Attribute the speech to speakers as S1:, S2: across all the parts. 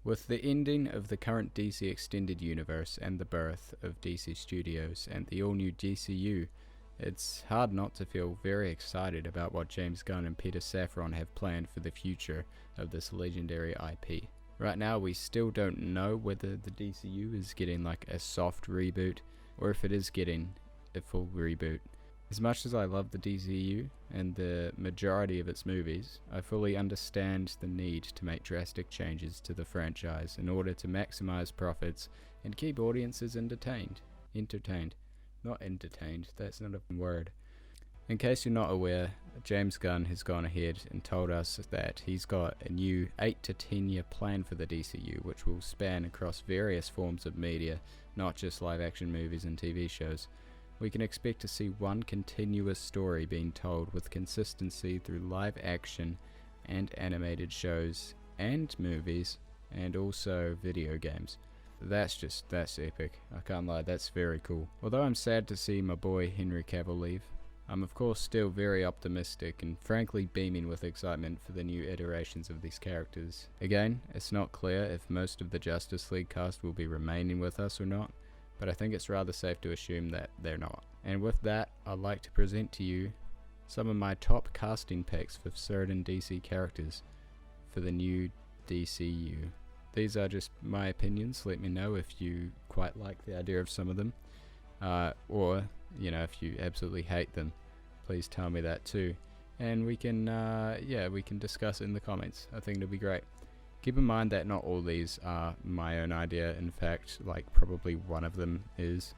S1: With the ending of the current DC Extended Universe and the birth of DC Studios and the all-new DCU, it's hard not to feel very excited about what James Gunn and Peter Safran have planned for the future of this legendary IP. Right now we still don't know whether the DCU is getting like a soft reboot or if it is getting a full reboot. As much as I love the DCU and the majority of its movies, I fully understand the need to make drastic changes to the franchise in order to maximize profits and keep audiences entertained. Not entertained, that's not a word. In case you're not aware, James Gunn has gone ahead and told us that he's got a new 8 to 10 year plan for the DCU, which will span across various forms of media, not just live action movies and TV shows. We can expect to see one continuous story being told with consistency through live action and animated shows and movies and also video games. That's epic. I can't lie, that's very cool. Although I'm sad to see my boy Henry Cavill leave, I'm of course still very optimistic and frankly beaming with excitement for the new iterations of these characters. Again, it's not clear if most of the Justice League cast will be remaining with us or not, but I think it's rather safe to assume that they're not. And with that, I'd like to present to you some of my top casting picks for certain DC characters for the new DCU. These are just my opinions. Let me know if you quite like the idea of some of them, or if you absolutely hate them, please tell me that too, and we can discuss it in the comments. I think it'll be great. Keep in mind that not all these are my own idea. In fact, like probably one of them is.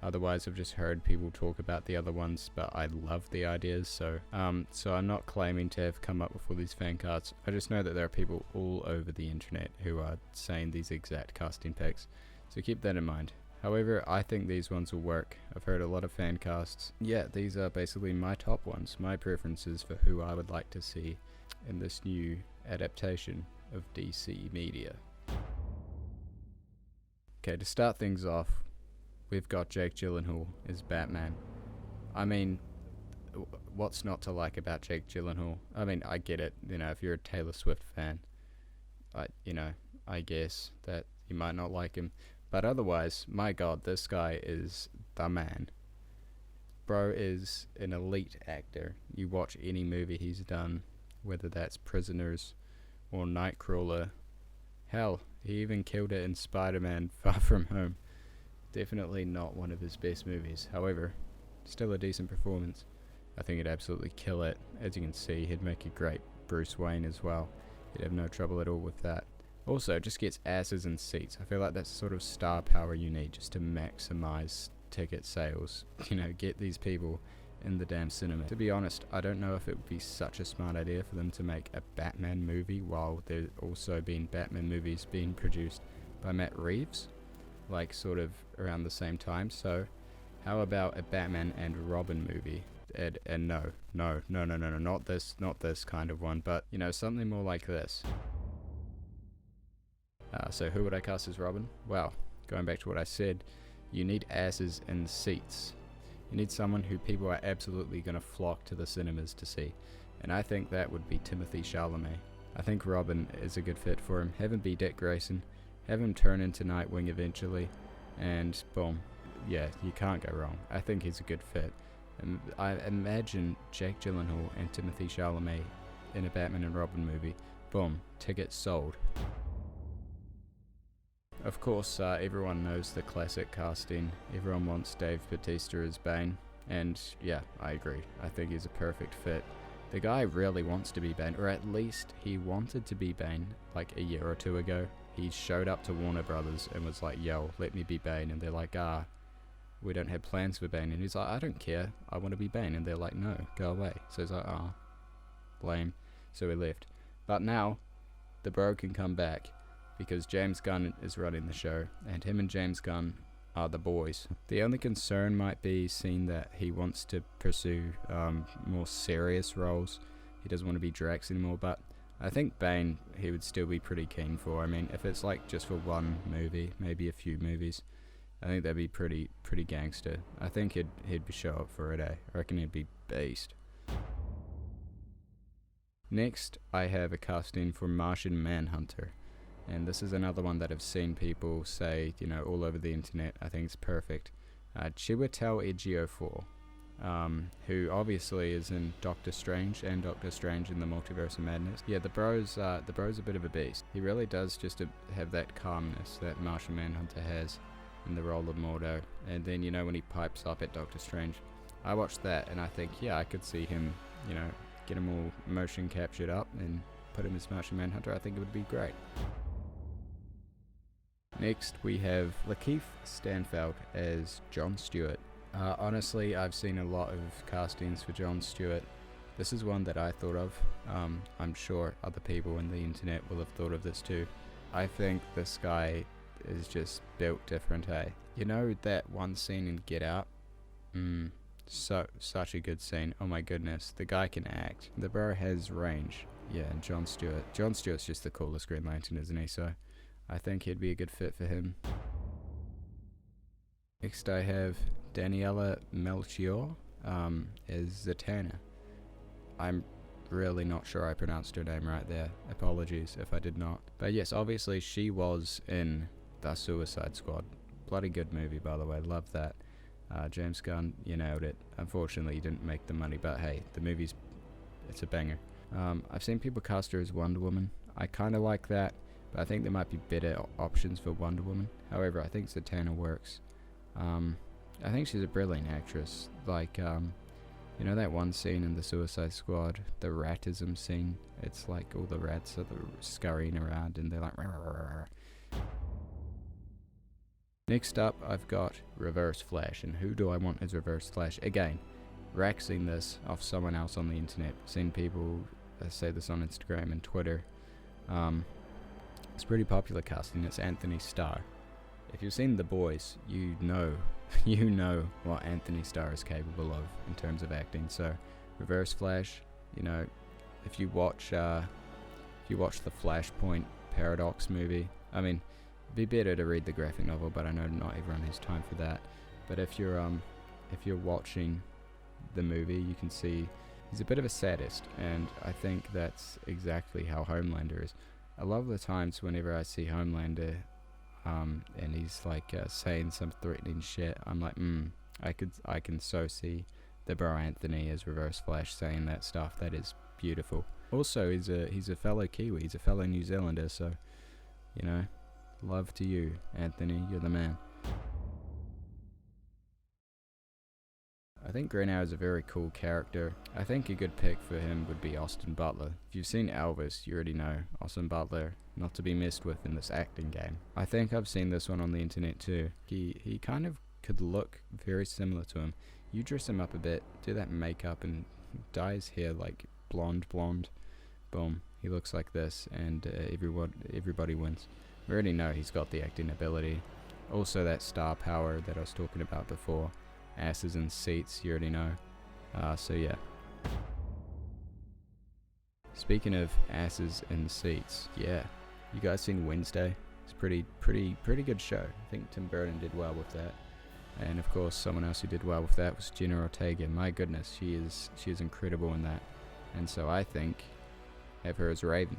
S1: Otherwise, I've just heard people talk about the other ones, but I love the ideas, so I'm not claiming to have come up with all these fan cards. I just know that there are people all over the internet who are saying these exact casting picks, so keep that in mind. However, I think these ones will work. I've heard a lot of fan casts. Yeah, these are basically my top ones, my preferences for who I would like to see in this new adaptation of DC media. Okay, to start things off, we've got Jake Gyllenhaal as Batman. I mean, what's not to like about Jake Gyllenhaal? I mean, I get it, if you're a Taylor Swift fan, I guess that you might not like him. But otherwise, my god, this guy is the man. Bro is an elite actor. You watch any movie he's done, whether that's Prisoners or Nightcrawler. Hell, he even killed it in Spider-Man Far From Home. Definitely not one of his best movies. However, still a decent performance. I think he'd absolutely kill it. As you can see, he'd make a great Bruce Wayne as well. He'd have no trouble at all with that. Also, just gets asses in seats. I feel like that's the sort of star power you need just to maximize ticket sales. Get these people in the damn cinema. To be honest, I don't know if it would be such a smart idea for them to make a Batman movie while there also been Batman movies being produced by Matt Reeves, like sort of around the same time. So how about a Batman and Robin movie? And no, not this kind of one, but something more like this. So who would I cast as Robin? Well, going back to what I said, you need asses in seats. You need someone who people are absolutely going to flock to the cinemas to see. And I think that would be Timothée Chalamet. I think Robin is a good fit for him. Have him be Dick Grayson. Have him turn into Nightwing eventually. And boom. Yeah, you can't go wrong. I think he's a good fit. And I imagine Jake Gyllenhaal and Timothée Chalamet in a Batman and Robin movie. Boom. Tickets sold. Of course, everyone knows the classic casting. Everyone wants Dave Bautista as Bane, and yeah, I agree. I think he's a perfect fit. The guy really wants to be Bane, or at least he wanted to be Bane like a year or two ago. He showed up to Warner Brothers and was like, yo, let me be Bane, and they're like, we don't have plans for Bane, and he's like, I don't care, I want to be Bane, and they're like, no, go away. So he's like, lame, so he left. But now, the bro can come back, because James Gunn is running the show, and him and James Gunn are the boys. The only concern might be seeing that he wants to pursue more serious roles. He doesn't want to be Drax anymore, but I think Bane he would still be pretty keen for. I mean, if it's like just for one movie, maybe a few movies, I think that'd be pretty gangster. I think he'd show up for it, I reckon he'd be beast. Next, I have a casting for Martian Manhunter. and this is another one that I've seen people say, you know, all over the internet. I think it's perfect. Chiwetel Ejiofor, who obviously is in Doctor Strange and Doctor Strange in the Multiverse of Madness. Yeah, the bro's a bit of a beast. He really does just have that calmness that Martian Manhunter has in the role of Mordo. And then, you know, when he pipes up at Doctor Strange, I watched that and I think, yeah, I could see him, you know, get him all motion captured up and put him as Martian Manhunter. I think it would be great. Next, we have Lakeith Stanfield as Jon Stewart. Honestly, I've seen a lot of castings for Jon Stewart. This is one that I thought of. I'm sure other people on the internet will have thought of this too. I think this guy is just built different, hey? You know that one scene in Get Out? Such a good scene. Oh my goodness, the guy can act. The bro has range. Yeah, and Jon Stewart's just the coolest Green Lantern, isn't he? So I think he'd be a good fit for him. Next I have Daniela Melchior as Zatanna. I'm really not sure I pronounced her name right there. Apologies if I did not. But yes, obviously she was in The Suicide Squad. Bloody good movie, by the way. Love that. James Gunn, you nailed it. Unfortunately, you didn't make the money, but hey, the movie's, it's a banger. I've seen people cast her as Wonder Woman. I kind of like that, but I think there might be better options for Wonder Woman. However, I think Zatanna works. I think she's a brilliant actress. Like, you know that one scene in The Suicide Squad, the ratism scene? It's like all the rats are scurrying around and they're like... Rrr. Next up, I've got Reverse Flash, and who do I want as Reverse Flash? Again, Rack's seen this off someone else on the internet. Seen people say this on Instagram and Twitter. It's pretty popular casting. It's Anthony Starr. If you've seen The Boys, you know what Anthony Starr is capable of in terms of acting. So, Reverse Flash, you know, if you watch the Flashpoint Paradox movie, I mean, it'd be better to read the graphic novel, but I know not everyone has time for that. But if you're watching the movie, you can see he's a bit of a sadist, and I think that's exactly how Homelander is. A lot of the times whenever I see Homelander and he's like saying some threatening shit, I'm like, I can so see the bro Anthony as Reverse Flash saying that stuff. That is beautiful. Also, he's a fellow Kiwi, he's a fellow New Zealander, so, you know, love to you, Anthony, you're the man. I think Green Arrow is a very cool character. I think a good pick for him would be Austin Butler. If you've seen Elvis, you already know Austin Butler, not to be messed with in this acting game. I think I've seen this one on the internet too. He kind of could look very similar to him. You dress him up a bit, do that makeup and dye his hair like blonde, boom, he looks like this, and everybody wins. We already know he's got the acting ability. Also that star power that I was talking about before. Asses in seats, you already know. So yeah. Speaking of asses in seats, yeah. You guys seen Wednesday? It's pretty good show. I think Tim Burton did well with that. And of course, someone else who did well with that was Jenna Ortega. My goodness, she is incredible in that. And so I think have her as Raven.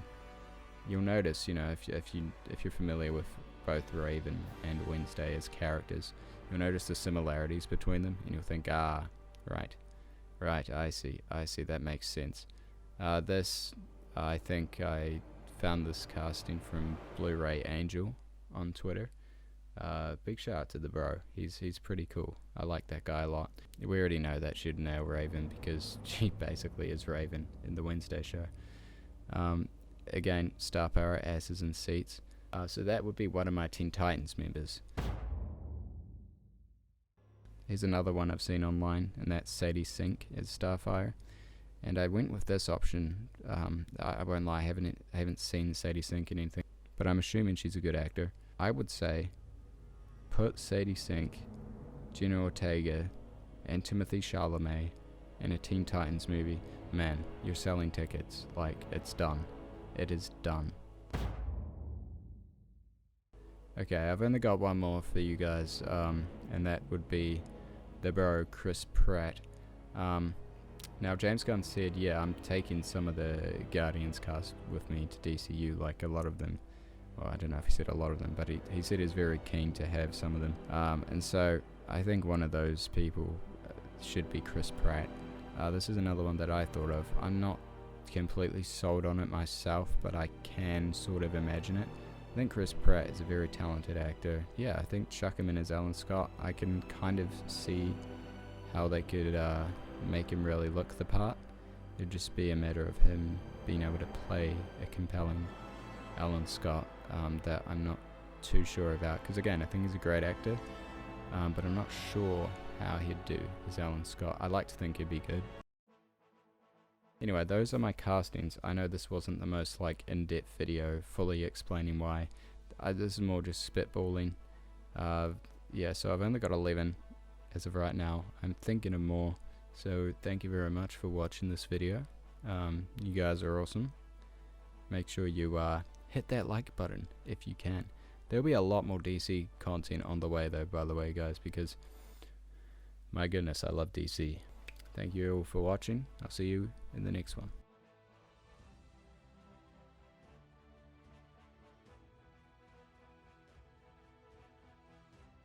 S1: You'll notice, you know, if you're familiar with both Raven and Wednesday as characters, you'll notice the similarities between them, and you'll think, right, I see, that makes sense. I think I found this casting from Blu-ray Angel on Twitter. Big shout out to the bro, he's pretty cool. I like that guy a lot. We already know that she'd nail Raven because she basically is Raven in the Wednesday show. Again, star power, asses in seats. So that would be one of my Teen Titans members. Here's another one I've seen online, and that's Sadie Sink as Starfire. And I went with this option. I won't lie, I haven't seen Sadie Sink in anything, but I'm assuming she's a good actor. I would say put Sadie Sink, Jenna Ortega, and Timothée Chalamet in a Teen Titans movie. Man, you're selling tickets. Like, it's done. It is done. Okay, I've only got one more for you guys, and that would be the bro Chris Pratt. Now James Gunn said, yeah, I'm taking some of the Guardians cast with me to DCU, like a lot of them. well, I don't know if he said a lot of them, but he said he's very keen to have some of them. And so I think one of those people should be Chris Pratt. This is another one that I thought of. I'm not completely sold on it myself, but I can sort of imagine it. I think Chris Pratt is a very talented actor. Yeah, I think chuck him in as Alan Scott. I can kind of see how they could make him really look the part. It'd just be a matter of him being able to play a compelling Alan Scott that I'm not too sure about, because again, I think he's a great actor, but I'm not sure how he'd do as Alan Scott. I like to think he'd be good. Anyway, those are my castings. I know this wasn't the most like in-depth video fully explaining why. This is more just spitballing. Yeah, so I've only got 11 as of right now. I'm thinking of more, so thank you very much for watching this video. You guys are awesome. Make sure you hit that like button if you can. There'll be a lot more DC content on the way though, by the way guys, because my goodness, I love DC. Thank you all for watching. I'll see you in the next one.